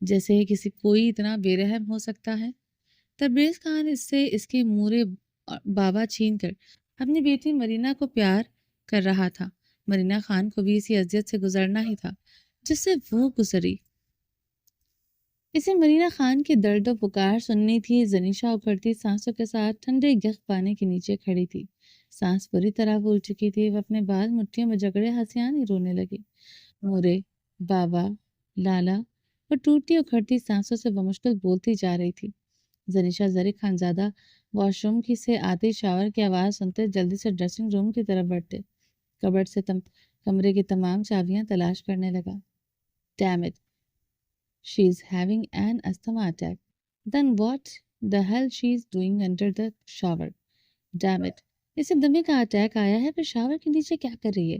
جیسے کسی کوئی اتنا بے رحم ہو سکتا ہے۔ تبریز خان اس سے اس کے مورے بابا چھین کر اپنی بیٹی مرینا کو پیار کر رہا تھا۔ مرینا خان کو بھی اسی اذیت سے گزرنا ہی تھا جس سے وہ گزری۔ اسے مرینا خان کی درد و پکار سننی تھی۔ زنیشا اکھڑتی سانسوں کے ساتھ ٹھنڈے یخ پانی کے نیچے کھڑی تھی۔ سانس بری طرح بھول چکی تھی۔ وہ اپنے بال مٹھیوں میں جکڑے ہنسیاں رونے لگی۔ مورے، بابا، لالا اور ٹوٹتی اکھڑتی سانسوں سے بمشکل بولتی جا رہی تھی۔ زنیشا زری خانزادہ واش روم کی سے آتے شاور کی آواز سنتے جلدی سے ڈریسنگ روم کی طرف بڑھتے، کبرڈ سے کمرے کی تمام چابیاں تلاش کرنے لگا۔ Damn it, she's having an asthma attack. Then what the hell she's doing under the shower? Damn it, اسے دمے کا اٹیک آیا ہے، پھر شاور کے نیچے کیا کر رہی ہے؟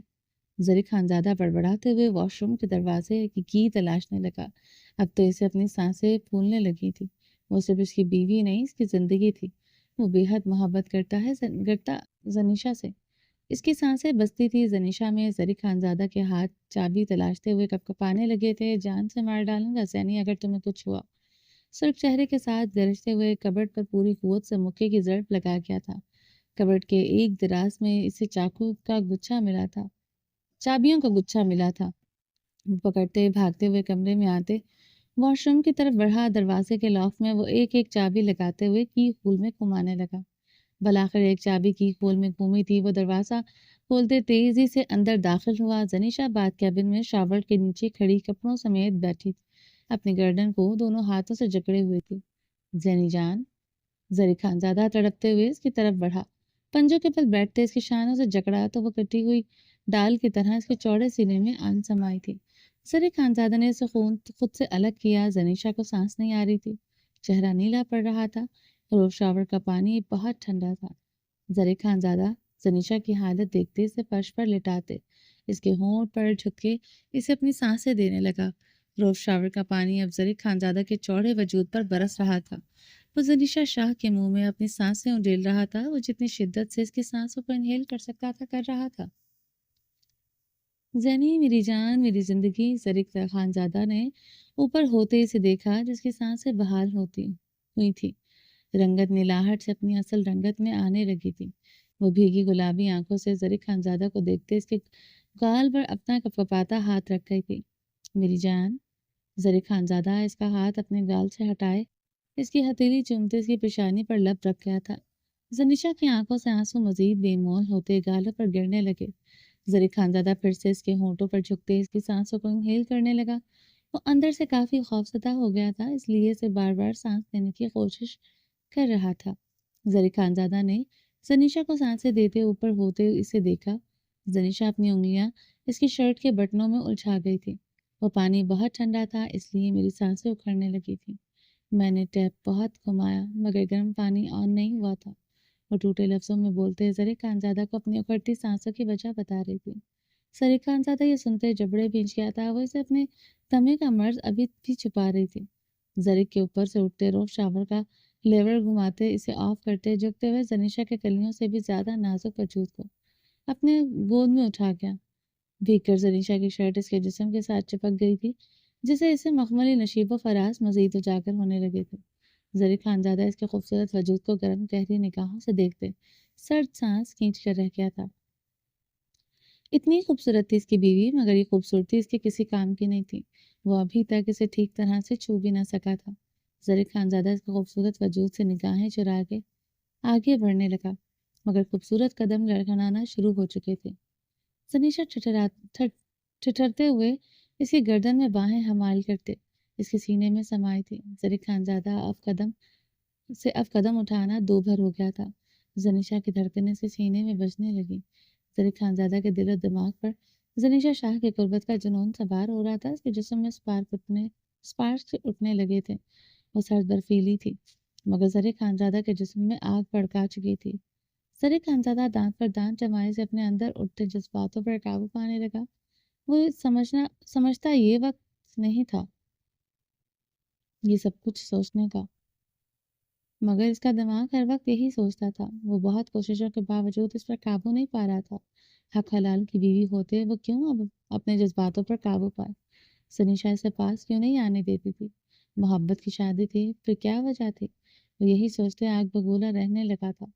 زری خانزادہ بڑبڑاتے ہوئے واش روم کے دروازے کی تلاشنے لگا۔ اب تو اسے اپنی سانسیں پھولنے لگی تھی۔ وہ صرف اس کی بیوی نہیں، اس کی زندگی تھی۔ وہ بے حد محبت کرتا زنیشا سے۔ اس کی سانسیں بستی تھی زنیشا میں۔ زری خانزادہ کے ہاتھ چابی تلاشتے ہوئے کپکپانے لگے تھے۔ جان سے مار ڈالوں گا زینی اگر تمہیں کچھ ہوا۔ سرخ چہرے کے ساتھ گرجتے ہوئے کبرڈ پر پوری قوت سے مکے کی ضرب لگا گیا تھا۔ کبرڈ کے ایک دراز میں اسے چاقو کا گچھا ملا تھا، چابیوں کا گچھا ملا تھا۔ پکڑتے بھاگتے ہوئے کمرے میں آتے واش روم کی طرف بڑھا۔ دروازے کے لاک میں وہ ایک ایک چابی لگاتے ہوئے کی ہول میں گھمانے لگا۔ بالآخر ایک چابی کی ہول میں گھومی تھی۔ وہ دروازہ کھولتے تیزی سے اندر داخل ہوا۔ زنیشا باتھ کیبن میں شاور کے نیچے کھڑی کپڑوں سمیت بیٹھی اپنی گردن کو دونوں ہاتھوں سے جکڑے ہوئے تھی۔ زینی جان، زری خانزادہ تڑپتے ہوئے اس کی طرف بڑھا۔ پنجوں کے بل بیٹھتے اس کی شانوں سے جکڑا تو وہ کٹی ہوئی ڈال کی طرح اس کے چوڑے سینے میں آن سمائی تھی۔ زری خانزادہ نے اسے خود سے الگ کیا۔ زنیشا کو سانس نہیں آ رہی تھی، چہرہ نیلا پڑ رہا تھا اور شاور کا پانی بہت ٹھنڈا تھا۔ زری خانزادہ زنیشا کی حالت دیکھتے اسے فرش پر لٹاتے اس کے ہونٹ پر جھک کے اسے اپنی سانسیں دینے لگا۔ روف شاور کا پانی اب زری خانزادہ کے چوڑے وجود پر برس رہا تھا۔ وہ زنیشا شاہ کے منہ میں اپنی سانسیں اڈیل رہا تھا۔ وہ جتنی شدت سے اس کی سانسوں کو انہیل کر سکتا تھا کر رہا تھا۔ زینی میری جان، میری زندگی، زری خانزادہ نے اوپر ہوتے اسے دیکھا جس کی سانسیں بحال ہوئی تھی۔ رنگت نیلاہٹ سے اپنی اصل رنگت میں آنے لگی تھی۔ وہ بھیگی گلابی آنکھوں سے زری خانزادہ کو دیکھتے اس کے گال پر اپنا کپکپاتا ہاتھ رکھ گئی تھی۔ میری جان، زری خانزادہ اس کا ہاتھ اپنے گال سے ہٹائے اس کی ہتھیلی چومتے اس کی پیشانی پر لب رکھ گیا تھا۔ زنیشا کی آنکھوں سے آنسو مزید بے مول ہوتے گالوں پر گرنے لگے۔ زری خانزادہ پھر سے اس کے ہونٹوں پر جھکتے اس کی سانسوں کو انہیل کرنے لگا۔ وہ اندر سے کافی خوفزدہ ہو گیا تھا، اس لیے اسے بار بار سانس لینے کی کوشش کر رہا تھا۔ زری خانزادہ نے زنیشا کو سانسیں دیتے اوپر ہوتے اسے دیکھا۔ زنیشا اپنی انگلیاں اس کی شرٹ کے بٹنوں میں الجھا گئی تھی۔ وہ پانی بہت ٹھنڈا تھا اس لیے میری سانسیں اکھڑنے لگی تھی۔ میں نے ٹیپ بہت گھمایا مگر گرم پانی آن نہیں ہوا تھا۔ وہ ٹوٹے لفظوں میں بولتے زری خانزادہ کو اپنی اکھڑتی سانسوں کی وجہ بتا رہی تھی۔ زری خانزادہ یہ سنتے جبڑے بھیج گیا تھا۔ وہ اسے اپنے دمے کا مرض ابھی بھی چھپا رہی تھی۔ زری کے اوپر سے اٹھتے روف شاور کا لیور گھماتے اسے آف کرتے جھکتے ہوئے زنیشا کے کلیوں سے بھی زیادہ نازک وجود کو اپنے گود میں اٹھا گیا۔ بھیگ کر زنیشا کی شرٹ اس کے جسم کے ساتھ چپک گئی تھی جسے اسے مخملی نشیب و فراز مزید اجاگر ہونے لگے تھے۔ زری خانزادہ اس کے خوبصورت وجود کو گرم گہری نگاہوں سے دیکھتے سرد سانس کھینچ کر رہ گیا تھا۔ اتنی خوبصورت تھی اس کی بیوی مگر یہ خوبصورتی اس کے کسی کام کی نہیں تھی۔ وہ ابھی تک اسے ٹھیک طرح سے چھو بھی نہ سکا تھا۔ زری خانزادہ اس کے خوبصورت وجود سے نگاہیں چرا کے آگے بڑھنے لگا مگر خوبصورت قدم لڑکھڑانا شروع ہو چکے تھے۔ زنیشا ٹھٹھرتے ہوئے اس کی گردن میں باہیں ہمال کرتے اس کے سینے میں سمائی تھی۔ زری خانزادہ اب قدم اٹھانا دو بھر ہو گیا تھا۔ زنیشا کی دھڑکنیں اس کے سینے میں بجنے لگی۔ زری خانزادہ کے دل و دماغ پر زنیشا شاہ کی قربت کا جنون سوار ہو رہا تھا۔ اس کے جسم میں سپارکس اٹھنے لگے تھے۔ وہ سرد برفیلی تھی مگر زری خانزادہ کے جسم میں آگ بھڑکا چکی تھی۔ زری خانزادہ دانت پر دانت جمائے سے اپنے اندر اٹھتے جذباتوں پر قابو پانے لگا۔ وہ سمجھتا یہ وقت نہیں تھا یہ سب کچھ سوچنے کا مگر اس کا دماغ ہر وقت یہی سوچتا تھا۔ وہ بہت کوششوں کے باوجود اس پر قابو نہیں پا رہا تھا۔ حق حلال کی بیوی ہوتے وہ کیوں اب اپنے جذباتوں پر قابو پائے؟ زنیشا اسے پاس کیوں نہیں آنے دیتی تھی؟ محبت کی شادی تھی، پھر کیا وجہ تھی؟ وہ یہی سوچتے آگ بگولا رہنے لگا تھا،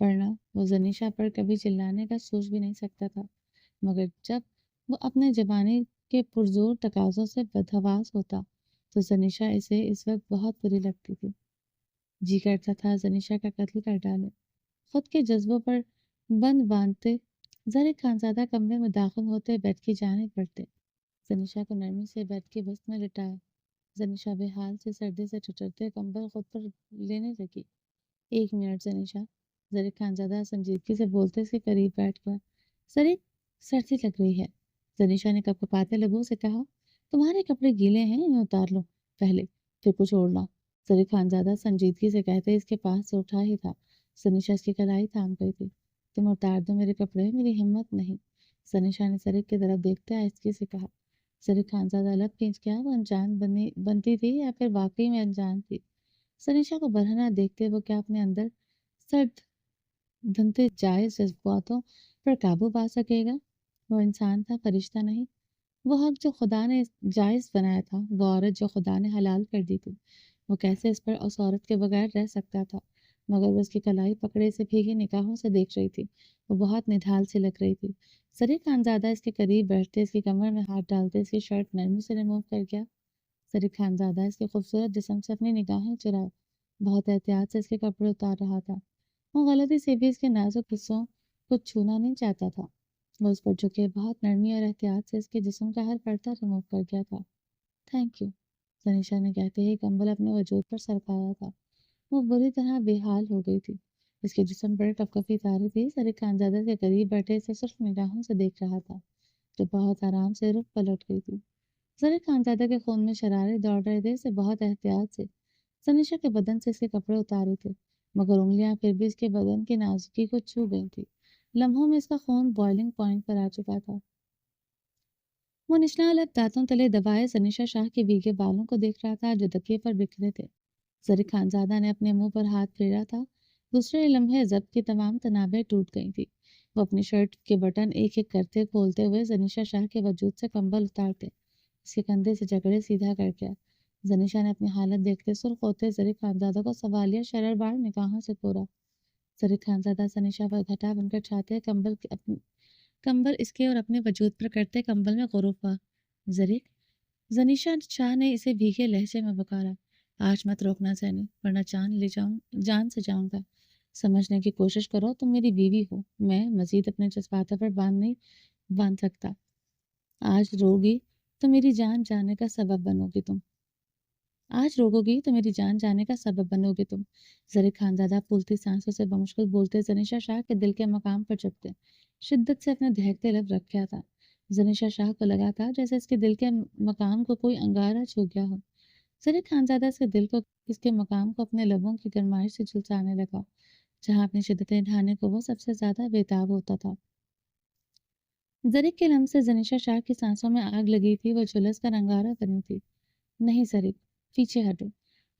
ورنہ وہ زنیشا پر کبھی چلانے کا سوچ بھی نہیں سکتا تھا۔ مگر جب وہ اپنے جوانی کے پرزور تقاضوں سے بدحواس ہوتا تو زنیشا اسے اس وقت بہت بری لگتی تھی۔ جی کرتا تھا زنیشا کا قتل کر ڈالے، خود کے جذبوں پر بند باندھتے زرق خانزادہ کمرے میں داخل ہوتے بیڈ کی جانب بڑھتے، زنیشا کو نرمی سے بیڈ کی بست میں لٹایا۔ زنیشا بے حال سے سردی سے ٹھٹرتے کمبل خود پر لینے لگی۔ ایک منٹ زنیشا، زرق خانزادہ سنجیدگی سے بولتے اس کے قریب بیٹھ گیا۔ زرق، سردی لگ رہی ہے، زنیشا نے کپکپاتے لبوں سے کہا۔ تمہارے کپڑے گیلے ہیں، انہیں اتار لو پہلے، پھر کچھ اوڑھنا، زرق خانزادہ سنجیدگی سے کہتے اس کے پاس سے اٹھا ہی تھا۔ زنیشا اس کی کلائی تھام گئی تھی۔ تم اتار دو میرے کپڑے، میری ہمت نہیں، زنیشا نے زرق کی طرف دیکھتے آہستگی سے کہا۔ زرق خانزادہ لب کھینچ گیا، وہ انجان بنتی تھی یا پھر واقعی میں انجان تھی؟ زنیشا کو برہنہ دیکھتے وہ کیا اپنے اندر سرد دھنتے جائز جذباتوں پر قابو پا سکے گا؟ وہ انسان تھا، فرشتہ نہیں۔ وہ حق جو خدا نے جائز بنایا تھا، وہ عورت جو خدا نے حلال کر دی تھی، وہ کیسے اس پر اس عورت کے بغیر رہ سکتا تھا؟ مگر وہ اس کی کلائی پکڑے اسے بھیگی نگاہوں سے دیکھ رہی تھی۔ وہ بہت نڈھال سی لگ رہی تھی۔ زرق خانزادہ اس کے قریب بیٹھتے اس کی کمر میں ہاتھ ڈالتے اس کی شرٹ نرمی سے ریموو کر گیا۔ زرق خانزادہ اس کے خوبصورت جسم سے اپنی نگاہیں چرائے بہت احتیاط سے اس کے کپڑے اتار رہا تھا۔ وہ غلطی سے بھی اس کے نازک حصوں کو چھونا نہیں چاہتا تھا۔ وہ اس پر جھکے بہت نرمی اور احتیاط سے اس کے جسم کا ہر پردہ ریموو کر گیا تھا۔ تھینک یو، زنیشا نے کہتے ہی کمبل اپنے وجود پر سرکایا تھا۔ وہ بری طرح بے حال ہو گئی تھی، اس کے جسم پر کپکپی تاری تھی۔ زرق خانزادہ کے قریب بیٹھے اسے صرف نگاہوں سے دیکھ رہا تھا جو بہت آرام سے رخ پلٹ گئی تھی۔ زرق خانزادہ کے خون میں شرارے دوڑ رہے تھے، اسے بہت احتیاط سے زنیشا کے بدن سے اس کے کپڑے اتارے تھے، مگر انگلیاں پھر بھی اس کے بدن کی نازکی کو چھو گئی تھی۔ لمحوں میں اس کا خون بوائلنگ پوائنٹ پر آ چکا تھا۔ وہ نچلا الگ دانتوں تلے دبائے زنیشا شاہ کے بھیگے بالوں کو دیکھ رہا تھا جو تکیے پر بکھرے تھے۔ زرق خانزادہ نے اپنے منہ پر ہاتھ پھیرا تھا۔ دوسرے لمحے ضبط کی تمام تنابیں ٹوٹ گئی تھی۔ وہ اپنی شرٹ کے بٹن ایک ایک کرتے کھولتے ہوئے زنیشا شاہ کے وجود سے کمبل اتارتے اس کے کندھے سے جکڑے سیدھا کر گیا۔ زنیشا نے اپنی حالت دیکھتے سرخ ہوتے زرق خانزادہ کو سوالیہ شرر بار نگاہوں سے کوڑا۔ زرق خانزادہ زنیشا پر گھٹا بن کر چھاتے کمبل اس کے اور اپنے وجود پر کرتے کمبل میں غروب ہوا۔ زرق، زنیشا شاہ نے اسے بھیگے لہجے میں پکارا۔ آج مت روکنا زینی، ورنہ جان سے جاؤں گا۔ سمجھنے کی کوشش کرو، تم میری بیوی ہو، میں مزید اپنے جذباتوں پر نہیں باندھ سکتا۔ آج روگی تو میری جان جانے کا سبب بنو گی تم۔ زرق خانزادہ پھولتی سانسوں سے بمشکل بولتے زنیشا شاہ کے دل کے مقام پر چپتے شدت سے اپنے دہکتے لب رکھا تھا۔ زنیشا شاہ کو لگا تھا جیسے اس کے دل کے مقام کو کوئی انگارہ چھو گیا ہو۔ زرق خانزادہ اس کے مقام کو اپنے لبوں کی گرمائش سے جھلسانے لگا، جہاں اپنی شدتیں ڈھانے کو وہ سب سے زیادہ بےتاب ہوتا تھا۔ زرق کے لمس سے زنیشا شاہ کی سانسوں میں آگ لگی تھی، وہ جھلس کر انگارہ بنی تھی۔ نہیں زرق، پیچھے ہٹو،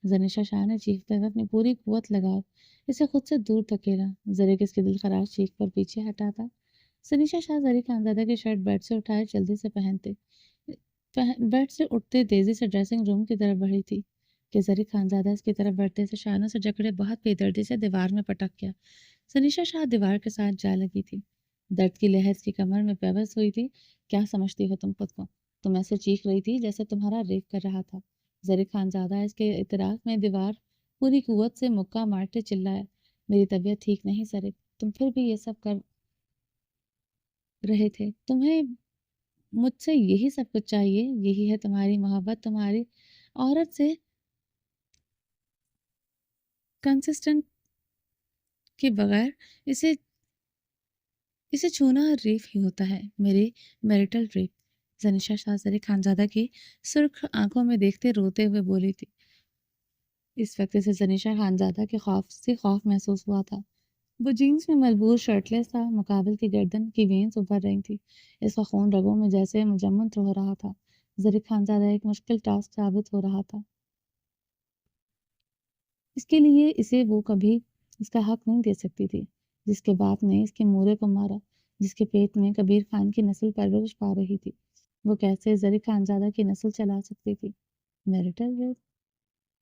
زنیشا شاہ نے چیختے ہوئے اپنی پوری قوت لگا اسے خود سے دور دھکیلا۔ زرق اس کی دل خراش چیخ پر پیچھے ہٹا تھا۔ زنیشا شاہ زرق خانزادہ کی شرٹ بیڈ سے اٹھائے جلدی سے بیڈ سے اٹھتے تیزی سے ڈریسنگ روم کی طرف بڑھی تھی کہ زرق خانزادہ اس کی طرف بڑھتے سے شانوں سے جکڑے بہت بے دردی سے دیوار میں پٹک گیا۔ زنیشا شاہ دیوار کے ساتھ جا لگی تھی، درد کی لہر اس کی کمر میں پیوست ہوئی تھی۔ کیا سمجھتی ہو تم خود کو؟ تم ایسے چیخ رہی تھی جیسے تمہارا ریپ کر رہا تھا۔ زرق خانزادہ اس کے اعتراف میں دیوار پوری قوت سے مکہ مارتے چلایا۔ میری طبیعت ٹھیک نہیں زرق، تم پھر بھی یہ سب کر رہے تھے، تمہیں مجھ سے یہی سب کچھ چاہیے، یہی ہے تمہاری محبت، تمہاری عورت سے کنسسٹنٹ کے بغیر اسے چھونا ریپ ہی ہوتا ہے، میری میرٹل ریپ۔ زنیشا شاہ زرق خانزادہ کی سرخ آنکھوں میں دیکھتے روتے ہوئے بولی تھی۔ اس وقت اسے زنیشا خانزادہ کے خوف محسوس ہوا تھا۔ وہ جینس میں ملبوس شرٹ لیس تھا، مقابل کی گردن کی وینز ابھر رہی تھی، اس کا خون رگوں میں جیسے مجمد ہو رہا تھا۔ زرق خانزادہ ایک مشکل ٹاسک ثابت ہو رہا تھا، اس کے لیے اسے وہ کبھی اس کا حق نہیں دے سکتی تھی جس کے باپ نے اس کے مورے کو مارا، جس کے پیٹ میں کبیر خان کی نسل پرورش پا رہی تھی۔ وہ کیسے زرق خانزادہ کی نسل چلا سکتی تھی؟ Marital rape?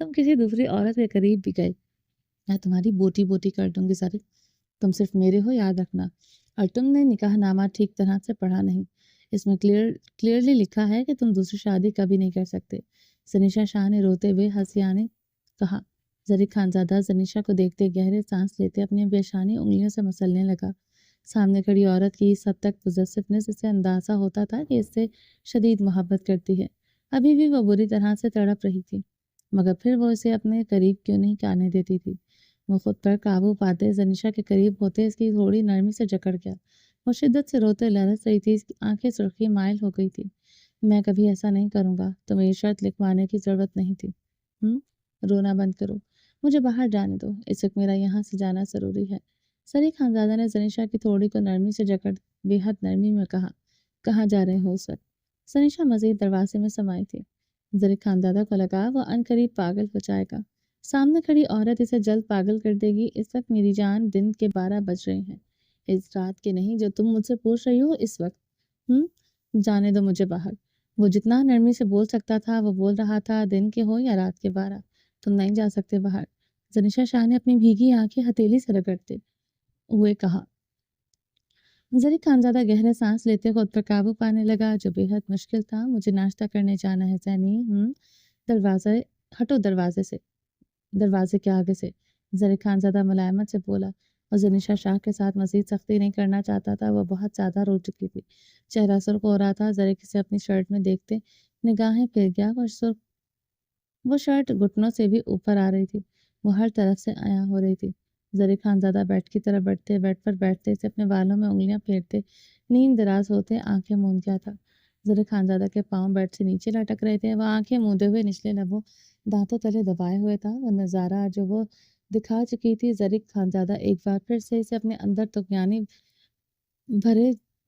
تم کسی دوسری عورت کے قریب بھی گئے، میں تمہاری بوٹی بوٹی کر دوں گی سارے۔ تم صرف میرے ہو، یاد رکھنا۔ اور تم نے نکاح نامہ ٹھیک طرح سے پڑھا نہیں، اس میں کلیئرلی لکھا ہے کہ تم دوسری شادی کبھی نہیں کر سکتے۔ زنیشا شاہ نے روتے ہوئے ہنسیانے کہا۔ ظریف خانزادہ زنیشا کو دیکھتے گہرے سانس لیتے اپنی پیشانی انگلیوں سے مسلنے لگا۔ سامنے کھڑی عورت کی اس حد تک پوزیسونیس سے اندازہ ہوتا تھا کہ اس سے شدید محبت کرتی ہے۔ ابھی بھی وہ بری طرح سے تڑپ رہی تھی، مگر پھر وہ اسے اپنے قریب کیوں نہیں آنے دیتی تھی۔ وہ خود پر قابو پاتے زنیشا کے قریب ہوتے اس کی تھوڑی نرمی سے جکڑ گیا۔ وہ شدت سے روتے لرز رہی تھی، اس کی آنکھیں سرخی مائل ہو گئی تھی۔ میں کبھی ایسا نہیں کروں گا، تمہیں یہ شرط لکھوانے کی ضرورت نہیں تھی۔ رونا بند کرو، مجھے باہر جانے دو، اس وقت میرا یہاں سے جانا ضروری ہے۔ ظریف خانزادہ نے زنیشا کی تھوڑی کو نرمی سے جکڑ بے حد نرمی میں کہا۔ کہاں جا رہے ہو اس وقت؟ زنیشا مزید دروازے میں سمائی تھی۔ ظریف خانزادہ کو لگا وہ ان قریب پاگل ہو جائے گا۔ سامنے کھڑی عورت اسے جلد پاگل کر دے گی۔ اس وقت میری جان دن کے 12 بج رہے ہیں، اس رات کے نہیں جو تم مجھ سے پوچھ رہی ہو اس وقت۔ جانے دو مجھے باہر۔ وہ جتنا نرمی سے بول سکتا تھا وہ بول رہا تھا، دن کے ہو یا رات کے 12، تم نہیں جا سکتے باہر۔ زنیشا شاہ نے اپنی بھیگی آنکھیں ہتھیلی سے رگڑتے ہوئے کہا۔ ظریف خانزادہ گہرے سانس لیتے خود پر قابو پانے لگا، جو بے حد مشکل تھا۔ مجھے ناشتہ کرنے جانا ہے زینی۔ دروازے ہٹو، دروازے کے آگے سے، ظریف خانزادہ ملائمت سے بولا۔ اور زنیشا شاہ کے ساتھ مزید سختی نہیں کرنا چاہتا تھا، وہ بہت زیادہ رو چکی تھی، چہرہ سرخ ہو رہا تھا۔ ظریف اسے اپنی شرٹ میں دیکھتے نگاہیں پھر گیا، وہ شرٹ گھٹنوں سے بھی اوپر آ رہی تھی، وہ ہر طرف سے عیاں ہو رہی تھی۔ ظریف خانزادہ بیڈ کی طرف بڑھتے، بیڈ پر بیٹھتے اسے اپنے بالوں میں انگلیاں پھیرتے نیم دراز ہوتے آنکھیں موند گیا تھا۔ ظریف خانزادہ کے پاؤں بیڈ سے نیچے لٹک رہے تھے، وہ آنکھیں موندے ہوئے نچلے لبوں دانتوں تلے دبائے ہوئے تھا۔ وہ نظارہ جو وہ دکھا چکی تھی، ظریف خانزادہ ایک بار پھر سے اسے اپنے اندر طغیانی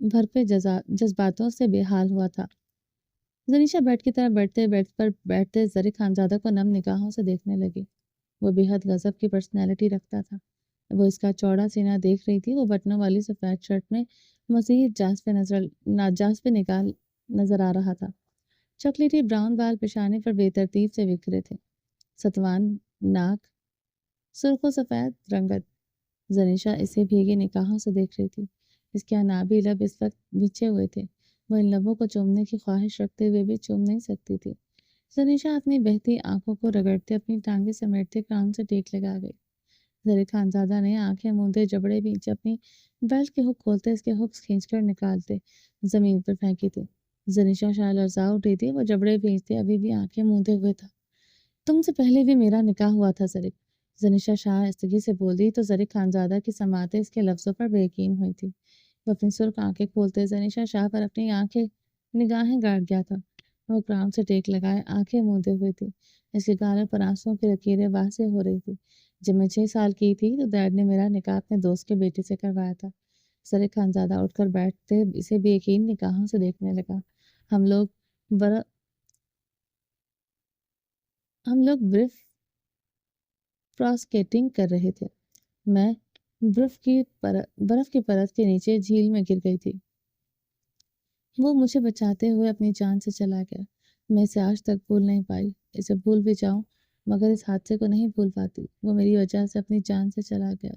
بھرپے جذباتوں سے بے حال ہوا تھا۔ زنیشا بیڈ کی طرف بڑھتے، بیڈ پر بیٹھتے ظریف خانزادہ کو نم نگاہوں سے دیکھنے لگی۔ وہ بے حد غضب کی پرسنالٹی رکھتا تھا۔ وہ اس کا چوڑا سینہ دیکھ رہی تھی، وہ بٹنوں والی سفید شرٹ میں مزید جاز پہ نگاہ نظر آ رہا تھا۔ چاکلیٹی براؤن بال پیشانی پر بے ترتیب سے بکھرے تھے، ستوان ناک، سرخ و سفید رنگت۔ زنیشا اسے بھیگی نگاہوں سے دیکھ رہی تھی، اس کے انابی لب اس وقت بچھے ہوئے تھے، وہ ان لبوں کو چومنے کی خواہش رکھتے ہوئے بھی چوم نہیں سکتی تھی۔ زنیشا اپنی بہتی آنکھوں کو رگڑتے اپنی ٹانگیں سمیٹتے کراؤن سے ٹیک لگا گئی۔ ظریف خانزادہ نے آنکھیں موندے جبڑے بیچ اپنی بیلٹ کے ہک کھولتے اس کے ہکس کھینچ کر نکالتے زمین پر پھینکی تھی۔ زنیشا شاہ لرزا اٹھی تھی، وہ جبڑے بھیجتے ابھی بھی آنکھیں موندے ہوئے تھا۔ تم سے پہلے بھی میرا نکاح ہوا تھا ظریف، زنیشا شاہ استگی سے بول دی تو ظریف خانزادہ کی سماعتیں اس کے لفظوں پر بے یقین ہوئی تھی۔ وہ اپنی سرخ آنکھیں کھولتے زنیشا شاہ پر اپنی نگاہیں گاڑ گیا تھا۔ وہ کراؤن سے ٹیک لگائے آنکھیں موندے ہوئے تھی، اس کے گالوں پر آنسوؤں کی لکیریں واضح ہو رہی تھی۔ جب میں 6 سال کی تھی تو ڈیڈ نے میرا نکاح اپنے دوست کے بیٹے سے کروایا تھا۔ ظریف خانزادہ اٹھ کر بیٹھتے اسے بے یقین نگاہوں سے دیکھنے لگا۔ ہم لوگ برف فراسکیٹنگ کر رہے تھے، میں برف کی پرت کے نیچے جھیل میں گر گئی تھی۔ وہ مجھے بچاتے ہوئے اپنی جان سے چلا گیا۔ میں اسے آج تک بھول نہیں پائی، اسے بھول بھی جاؤں مگر اس حادثے کو نہیں بھول پاتی۔ وہ میری وجہ سے اپنی جان سے چلا گیا،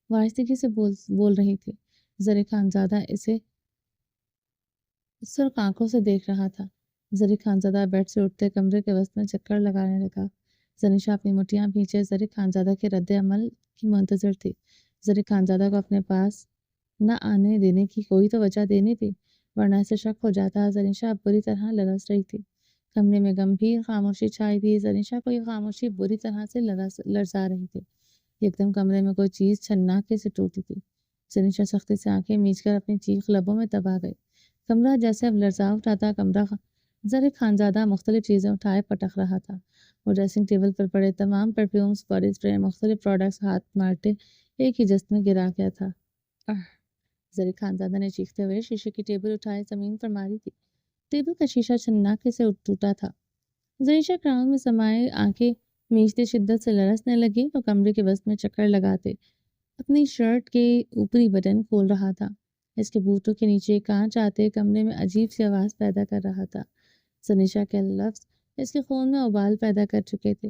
وہ آہستگی سے بول رہی تھی۔ ظریف خانزادہ اسے سرخ آنکھوں سے دیکھ رہا تھا۔ ظریف خانزادہ بیڈ سے اٹھتے کمرے کے وسط میں چکر لگانے لگا۔ زنیشا اپنی مٹھیاں بھینچے ظریف خانزادہ کے رد عمل کی منتظر تھی۔ ظریف خانزادہ کو اپنے پاس نہ آنے دینے کی کوئی تو وجہ دینی تھی، ورنہ اسے شک ہو جاتا۔ زنیشا اب بری طرح لرز رہی تھی، کمرے میں گمبھیر خاموشی چھائی تھی۔ زنیشا کو یہ خاموشی بری طرح سے لرزا رہی تھی۔ ایک دم کمرے میں کوئی چیز چھناکے سے ٹوٹی تھی۔ زنیشا سختی سے آنکھیں میچ کر اپنی چیخ لبوں میں دبا گئی۔ کمرہ جیسے اب لرزا اٹھا تھا۔ ظریف خانزادہ مختلف چیزیں اٹھائے پٹک رہا تھا۔ وہ ڈریسنگ ٹیبل پر پڑے تمام پرفیومز، باڈی اسپرے، مختلف پروڈکٹس ہاتھ مارتے ایک ہی جست میں گرا گیا تھا۔ ظریف خانزادہ نے چیختے ہوئے شیشے کی ٹیبل اٹھائے زمین پر ماری تھی۔ ٹیبل کا شیشہ چھناکے سے ٹوٹا تھا۔ زنیشا کراؤن میں سمائے آنکھیں میچتے شدت سے لرزنے لگی۔ وہ کمرے کے وسط میں چکر لگاتے اپنی شرٹ کے اوپری بٹن کھول رہا تھا، اس کے بوٹوں کے نیچے کانچ آتے کمرے میں عجیب سی آواز پیدا کر رہا تھا۔ زنیشا کے لفظ اس کے خون میں ابال پیدا کر چکے تھے۔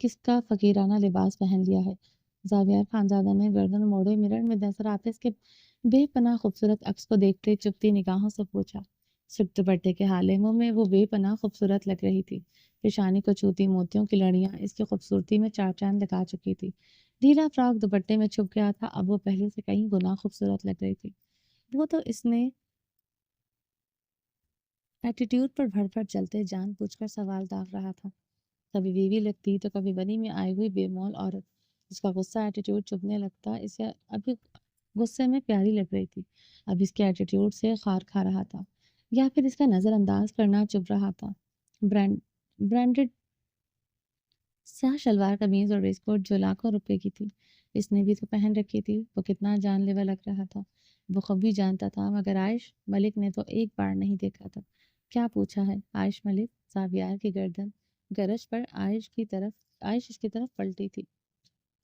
کس کا فقیرانہ لباس پہن لیا ہے۔ زاویار خانزادہ نے گردن موڑے، مرر میں نظر آتے اس کے بے پناہ خوبصورت عکس کو دیکھتے چپتی نگاہوں سے پوچھا۔ سرخ دوپٹے کے حالے منہ میں وہ بے پناہ خوبصورت لگ رہی تھی۔ پیشانی کو چھوتی موتیوں کی لڑیاں اس کی خوبصورتی میں چار چاند لگا چکی تھی۔ ڈھیلا فراک دوپٹے میں چھپ گیا تھا، اب وہ پہلے سے کہیں گنا خوبصورت لگ رہی تھی۔ وہ تو اس نے ایٹیٹیوڈ پر بھر بھر چلتے جان بوجھ کر سوال داغ رہا تھا۔ کبھی بیوی لگتی تو کبھی بنی میں آئی ہوئی بے مول عورت۔ اس کا غصہ ایٹیٹیوڈ چبھنے لگتا، اسے ابھی غصے میں پیاری لگ رہی تھی، اب اس کے ایٹیٹیوڈ سے خار کھا رہا تھا، یا پھر اس کا نظر انداز کرنا چبھ رہا تھا۔ برانڈڈ سیاہ شلوار قمیض اور ویسٹ کوٹ جو لاکھوں روپے کی تھی، اس نے بھی تو پہن رکھی تھی۔ وہ کتنا جان لیوا لگ رہا تھا، وہ خود بھی جانتا تھا، مگر عائش ملک نے تو ایک بار نہیں دیکھا تھا۔ کیا پوچھا ہے عائش ملک؟ زاویار کی گردن گرج پر عائش اس کی طرف پلٹی تھی۔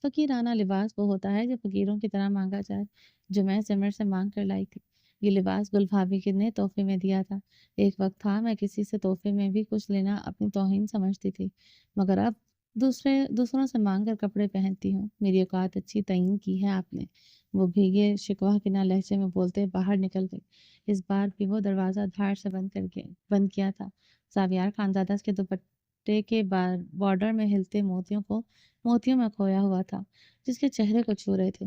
فقیرانہ لباس وہ ہوتا ہے جو فقیروں کی طرح مانگا جائے، جو میں سمر سے مانگ کر لائی تھی۔ یہ لباس گل بھابھی نے تحفے میں دیا تھا۔ ایک وقت تھا میں کسی سے تحفے میں بھی کچھ لینا اپنی توہین سمجھتی تھی، مگر اب دوسروں سے مانگ کر کپڑے پہنتی ہوں۔ میری اوقات اچھی تعین کی ہے آپ نے، وہ بھیگے شکوہ کناں لہجے میں بولتے باہر نکل گئی۔ اس بار بھی وہ دروازہ دھاڑ سے بند کیا تھا۔ زاویار خانزادہ کے دوپٹے کے بارڈر میں ہلتے موتیوں میں کھویا ہوا تھا، جس کے چہرے کو چھو رہے تھے۔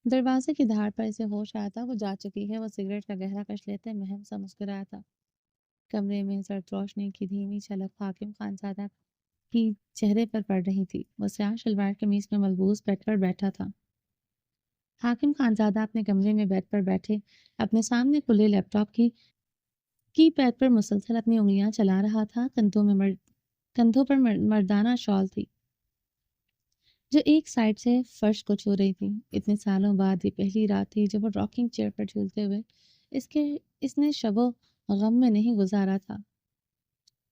دروازے کی دھاڑ پر اسے ہوش آیا تھا، وہ جا چکی ہے۔ وہ سگریٹ کا گہرا کش لیتے مہم سا مسکرایا تھا۔ کمرے میں سرد روشنی کی دھیمی جھلک حاکم خانزادہ کی چہرے پر پڑ رہی تھی۔ وہ سیاہ شلوار قمیض میں ملبوس بیڈ پر بیٹھا تھا۔ حاکم خانزادہ اپنے کمرے میں بیڈ پر بیٹھے اپنے سامنے کھلے لیپ ٹاپ کی پیڈ پر مسلسل اپنی انگلیاں چلا رہا تھا۔ کندھوں پر مردانہ شال تھی جو ایک سائڈ سے فرش کو چھو رہی تھی۔ اتنے سالوں بعد یہ پہلی رات تھی جب وہ راکنگ چیئر پر جھولتے ہوئے اس نے شب و غم میں نہیں گزارا تھا۔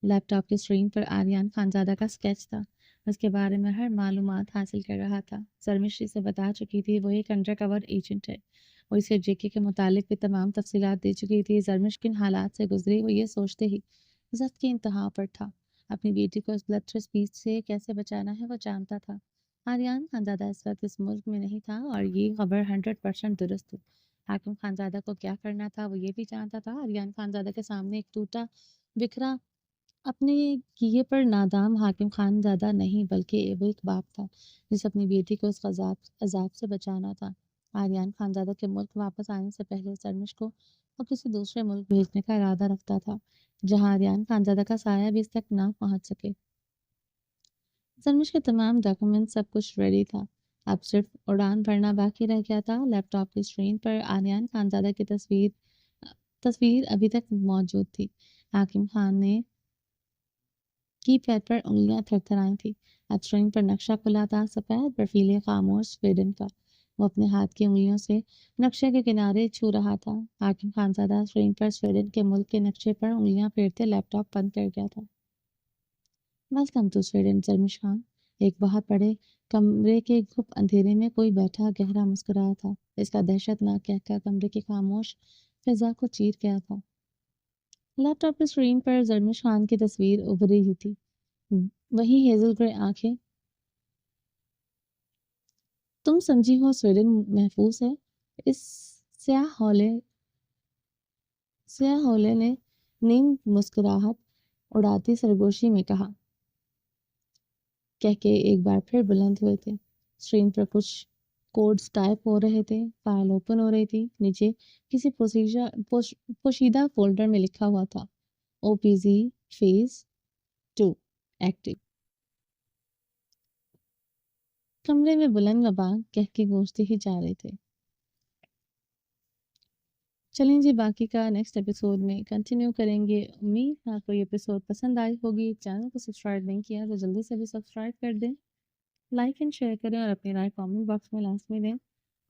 لیپ ٹاپ کی اسکرین پر آریان خانزادہ کا سکیچ تھا، اس کے بارے میں ہر معلومات حاصل کر رہا تھا۔ زرمشری سے بتا چکی تھی وہ ایک انڈر کور ایجنٹ ہے، وہ اسے جیکے کے متعلق بھی تمام تفصیلات دے چکی تھی۔ زرمش کن حالات سے گزری وہ یہ سوچتے ہی ضبط کی انتہا پر تھا۔ اپنی بیٹی کو اس بلڈ اسپیچ سے کیسے بچانا ہے وہ جانتا تھا۔ آریان خانزادہ اس وقت اس ملک میں نہیں تھا اور یہ خبر 100% درست تھی۔ حاکم خانزادہ کو کیا کرنا تھا وہ یہ بھی جانتا تھا۔ آریان خانزادہ کے سامنے ایک ٹوٹا بکھرا اپنے کیے پر نادام حاکم خانزادہ نہیں، بلکہ وہ ایک باپ تھا جسے اپنی بیٹی کو اس عذاب سے بچانا تھا۔ آریان خانزادہ کے ملک واپس آنے سے پہلے زرمش کو وہ کسی دوسرے ملک بھیجنے کا ارادہ رکھتا تھا جہاں آریان خانزادہ کا سایہ بھی اس تک نہ پہنچ سکے۔ زرمش کے تمام ڈاکومنٹ سب کچھ ریڈی تھا، اب صرف اڑان بھرنا باقی رہ گیا تھا۔ لیپ ٹاپ کی اسکرین پر آریان خانزادہ کی تصویر ابھی تک موجود تھی۔ حاکم خان نے کی پیڈ پر انگلیاں تھر تھرائیں تھیں۔ اب اسکرین پر نقشہ کھلا تھا، سفید برفیلے خاموش سویڈن کا۔ وہ اپنے ہاتھ کی انگلیوں سے نقشے کے کنارے چھو رہا تھا۔ حاکم خانزادہ اسکرین پر سویڈن کے ملک کے نقشے پر انگلیاں پھیرتے لیپ ٹاپ بند کر گیا تھا۔ Welcome to Sweden Zarmish Khan. ایک بہت بڑے کمرے کے گھپ اندھیرے میں کوئی بیٹھا گہرا مسکرایا تھا۔ اس کا دہشت ناک کہکا کمرے کی خاموش فضا کو چیر گیا تھا۔ لیپ ٹاپ کی اسکرین پر زرمش خان کی تصویر ابھری ہوئی تھی، وہی ہیزل گرے آنکھیں۔ تم سمجھی ہو سویڈن محفوظ ہے؟ اس سیاہ ہولے نے نیم مسکراہٹ اڑاتی سرگوشی میں کہا، کہہ کے ایک بار پھر بلند ہوئے تھے۔ اسکرین پر کچھ کوڈز ٹائپ ہو رہے تھے، فائل اوپن ہو رہی تھی۔ نیچے کسی پوشیدہ فولڈر میں لکھا ہوا تھا OPZ فیز 2 ایکٹیو۔ کمرے میں بلند آواز کہہ کے گونجتے ہی جا رہے تھے۔ چلیں جی، باقی کا نیکسٹ ایپیسوڈ میں کنٹینیو کریں گے۔ امید آپ کو یہ ایپیسوڈ پسند آئی ہوگی۔ چینل کو سبسکرائب نہیں کیا تو جلدی سے بھی سبسکرائب کر دیں، لائک اینڈ شیئر کریں اور اپنی رائے کامنٹ باکس میں لازمی دیں۔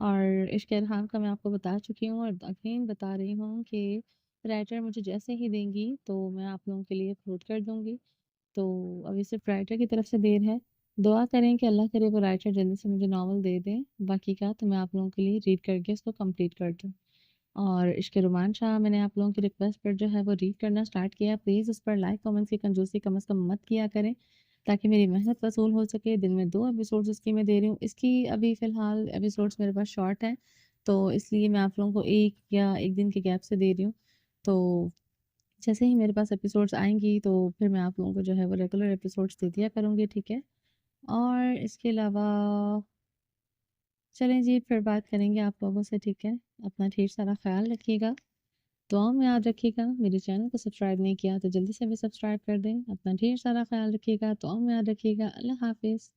اور عشق ارحام کا میں آپ کو بتا چکی ہوں اور اگین بتا رہی ہوں کہ رائٹر مجھے جیسے ہی دیں گی تو میں آپ لوگوں کے لیے اپلوڈ کر دوں گی۔ تو ابھی صرف رائٹر کی طرف سے دیر ہے، دعا کریں کہ اللہ کرے وہ رائٹر جلدی سے مجھے ناول دے دیں۔ باقی کا تو میں آپ لوگوں کے لیے ریڈ کر کے اس کو کمپلیٹ کر دوں۔ اور عشق رومان شاہ میں نے آپ لوگوں کی ریکویسٹ پر جو ہے وہ ریڈ کرنا سٹارٹ کیا۔ پلیز اس پر لائک کامنٹس کی کنجوسی کم از کم مت کیا کریں، تاکہ میری محنت وصول ہو سکے۔ دن میں 2 ایپیسوڈز اس کی میں دے رہی ہوں۔ اس کی ابھی فی الحال ایپیسوڈز میرے پاس شارٹ ہیں، تو اس لیے میں آپ لوگوں کو 1 یا 1 دن کے گیپ سے دے رہی ہوں۔ تو جیسے ہی میرے پاس ایپیسوڈز آئیں گی تو پھر میں آپ لوگوں کو جو ہے وہ ریگولر ایپیسوڈز دے دیا کروں گی، ٹھیک ہے؟ اور اس کے علاوہ چلیں جی پھر بات کریں گے آپ لوگوں سے، ٹھیک ہے؟ اپنا ڈھیر سارا خیال رکھیے گا، دعاؤں میں یاد رکھیے گا۔ میرے چینل کو سبسکرائب نہیں کیا تو جلدی سے بھی سبسکرائب کر دیں۔ اپنا ڈھیر سارا خیال رکھیے گا، دعاؤں میں یاد رکھیے گا۔ اللہ حافظ۔